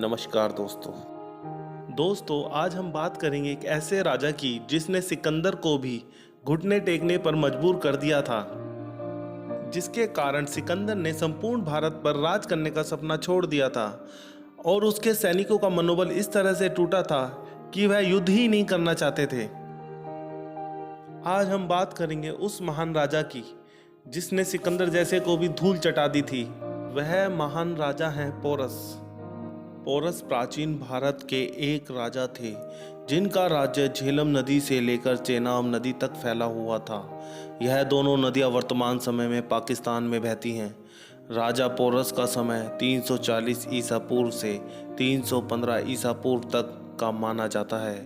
नमस्कार दोस्तों आज हम बात करेंगे एक ऐसे राजा की जिसने सिकंदर को भी घुटने टेकने पर मजबूर कर दिया था, जिसके कारण सिकंदर ने संपूर्ण भारत पर राज करने का सपना छोड़ दिया था और उसके सैनिकों का मनोबल इस तरह से टूटा था कि वह युद्ध ही नहीं करना चाहते थे। आज हम बात करेंगे उस महान राजा की जिसने सिकंदर जैसे को भी धूल चटा दी थी। वह महान राजा हैं पोरस। पोरस प्राचीन भारत के एक राजा थे जिनका राज्य झेलम नदी से लेकर चेनाब नदी तक फैला हुआ था। यह दोनों नदियां वर्तमान समय में पाकिस्तान में बहती हैं। राजा पोरस का समय 340 ईसा पूर्व से 315 ईसा पूर्व तक का माना जाता है,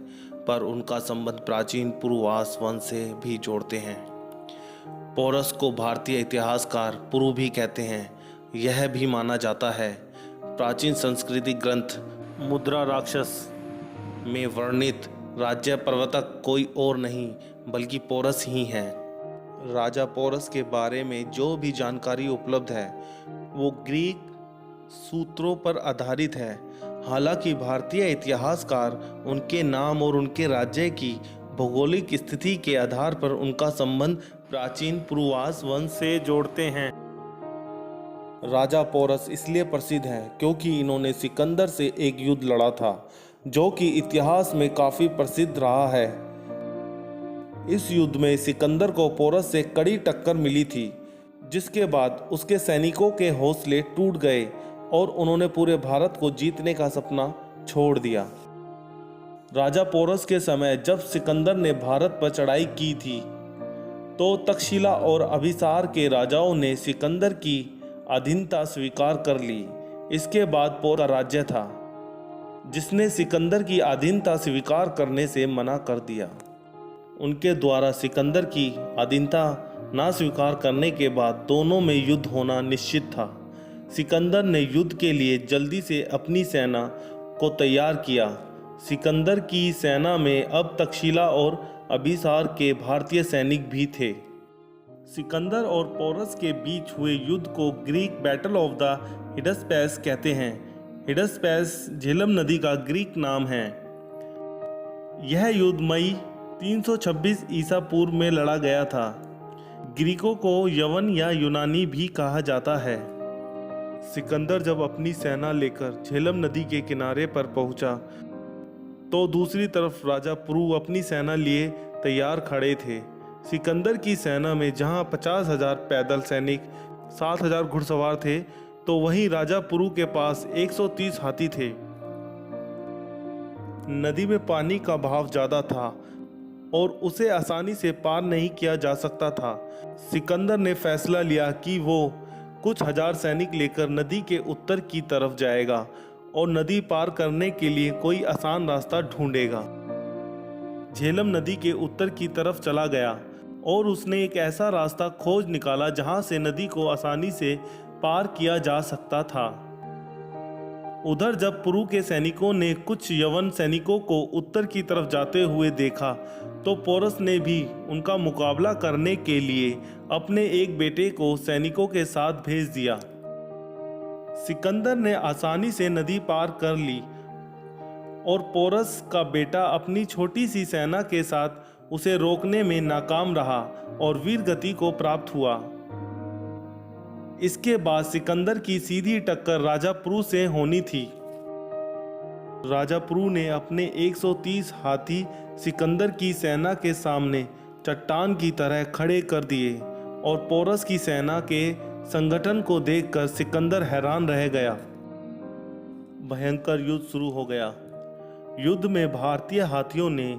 पर उनका संबंध प्राचीन पुरुवास वंश से भी जोड़ते हैं। पोरस को भारतीय इतिहासकार पुरु भी कहते हैं। यह भी माना जाता है प्राचीन सांस्कृतिक ग्रंथ मुद्रा राक्षस में वर्णित राज्य प्रवर्तक कोई और नहीं बल्कि पोरस ही है। राजा पोरस के बारे में जो भी जानकारी उपलब्ध है वो ग्रीक सूत्रों पर आधारित है। हालांकि भारतीय इतिहासकार उनके नाम और उनके राज्य की भौगोलिक स्थिति के आधार पर उनका संबंध प्राचीन पुरुवास वंश से जोड़ते हैं। राजा पोरस इसलिए प्रसिद्ध है क्योंकि इन्होंने सिकंदर से एक युद्ध लड़ा था जो कि इतिहास में काफी प्रसिद्ध रहा है। इस युद्ध में सिकंदर को पोरस से कड़ी टक्कर मिली थी, जिसके बाद उसके सैनिकों के हौसले टूट गए और उन्होंने पूरे भारत को जीतने का सपना छोड़ दिया। राजा पोरस के समय जब सिकंदर ने भारत पर चढ़ाई की थी तो तक्षशिला और अभिसार के राजाओं ने सिकंदर की अधीनता स्वीकार कर ली। इसके बाद पोरस का राज्य था जिसने सिकंदर की अधीनता स्वीकार करने से मना कर दिया। उनके द्वारा सिकंदर की अधीनता ना स्वीकार करने के बाद दोनों में युद्ध होना निश्चित था। सिकंदर ने युद्ध के लिए जल्दी से अपनी सेना को तैयार किया। सिकंदर की सेना में अब तक्षशिला और अभिसार के भारतीय सैनिक भी थे। सिकंदर और पोरस के बीच हुए युद्ध को ग्रीक बैटल ऑफ द हिडस्पैस कहते हैं। हिडस्पैस झेलम नदी का ग्रीक नाम है। यह युद्ध मई 326 ईसा पूर्व में लड़ा गया था। ग्रीकों को यवन या यूनानी भी कहा जाता है। सिकंदर जब अपनी सेना लेकर झेलम नदी के किनारे पर पहुंचा तो दूसरी तरफ राजा पुरु अपनी सेना लिए तैयार खड़े थे। सिकंदर की सेना में जहां 50,000 पैदल सैनिक 7,000 घुड़सवार थे तो वहीं राजा पुरु के पास 130 हाथी थे। नदी में पानी का बहाव ज्यादा था और उसे आसानी से पार नहीं किया जा सकता था। सिकंदर ने फैसला लिया कि वो कुछ हजार सैनिक लेकर नदी के उत्तर की तरफ जाएगा और नदी पार करने के लिए कोई आसान रास्ता ढूंढेगा। झेलम नदी के उत्तर की तरफ चला गया और उसने एक ऐसा रास्ता खोज निकाला जहां से नदी को आसानी से पार किया जा सकता था। उधर जब पुरु के सैनिकों ने कुछ यवन सैनिकों को उत्तर की तरफ जाते हुए देखा तो पोरस ने भी उनका मुकाबला करने के लिए अपने एक बेटे को सैनिकों के साथ भेज दिया। सिकंदर ने आसानी से नदी पार कर ली और पोरस का बेटा अपनी छोटी सी सेना के साथ उसे रोकने में नाकाम रहा और वीर गति को प्राप्त हुआ। इसके बाद सिकंदर की सीधी टक्कर राजा पुरु से होनी थी। राजा पुरु ने अपने 130 हाथी सिकंदर की सेना के सामने चट्टान की तरह खड़े कर दिए और पोरस की सेना के संगठन को देखकर सिकंदर हैरान रह गया। भयंकर युद्ध शुरू हो गया। युद्ध में भारतीय हाथियों ने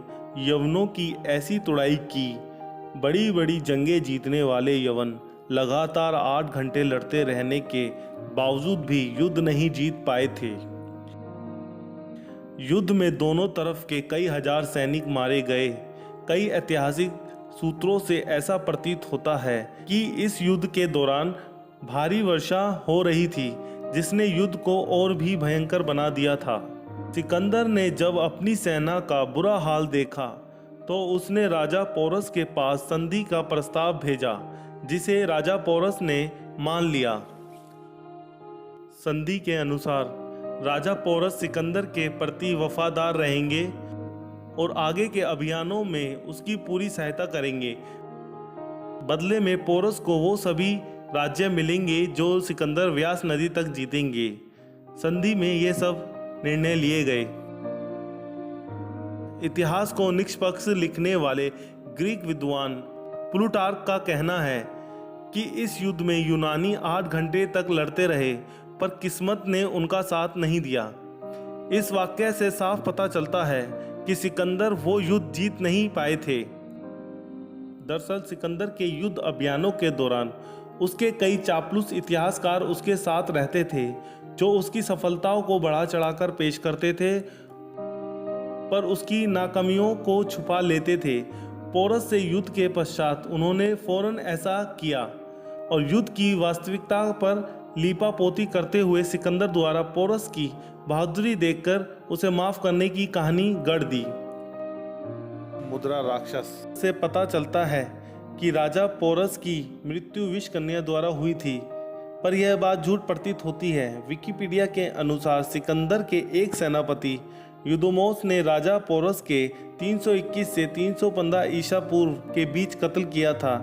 यवनों की ऐसी तुड़ाई की। बड़ी बड़ी जंगें जीतने वाले यवन लगातार 8 घंटे लड़ते रहने के बावजूद भी युद्ध नहीं जीत पाए थे। युद्ध में दोनों तरफ के कई हजार सैनिक मारे गए। कई ऐतिहासिक सूत्रों से ऐसा प्रतीत होता है कि इस युद्ध के दौरान भारी वर्षा हो रही थी जिसने युद्ध को और भी भयंकर बना दिया था। सिकंदर ने जब अपनी सेना का बुरा हाल देखा तो उसने राजा पोरस के पास संधि का प्रस्ताव भेजा, जिसे राजा पोरस ने मान लिया। संधि के अनुसार राजा पोरस सिकंदर के प्रति वफादार रहेंगे और आगे के अभियानों में उसकी पूरी सहायता करेंगे। बदले में पोरस को वो सभी राज्य मिलेंगे जो सिकंदर व्यास नदी तक जीतेंगे। संधि में ये सब निर्णय लिए गए। इतिहास को निष्पक्ष लिखने वाले ग्रीक विद्वान प्लूटार्क का कहना है कि इस युद्ध में यूनानी 8 घंटे तक लड़ते रहे, पर किस्मत ने उनका साथ नहीं दिया। इस वाक्य से साफ पता चलता है कि सिकंदर वो युद्ध जीत नहीं पाए थे। दरअसल सिकंदर के युद्ध अभियानों के दौरान उसके कई चापलूस इतिहासकार उसके साथ रहते थे, जो उसकी सफलताओं को बढ़ा चढ़ाकर पेश करते थे पर उसकी नाकामियों को छुपा लेते थे। पोरस से युद्ध के पश्चात उन्होंने फौरन ऐसा किया और युद्ध की वास्तविकता पर लीपापोती करते हुए सिकंदर द्वारा पोरस की बहादुरी देखकर उसे माफ करने की कहानी गढ़ दी। मुद्रा राक्षस से पता चलता है कि राजा पोरस की मृत्यु विष कन्या द्वारा हुई थी, पर यह बात झूठ प्रतीत होती है। विकिपीडिया के अनुसार सिकंदर के एक सेनापति यूदोमोस ने राजा पोरस के 321 से 315 ईसा पूर्व के बीच कत्ल किया था।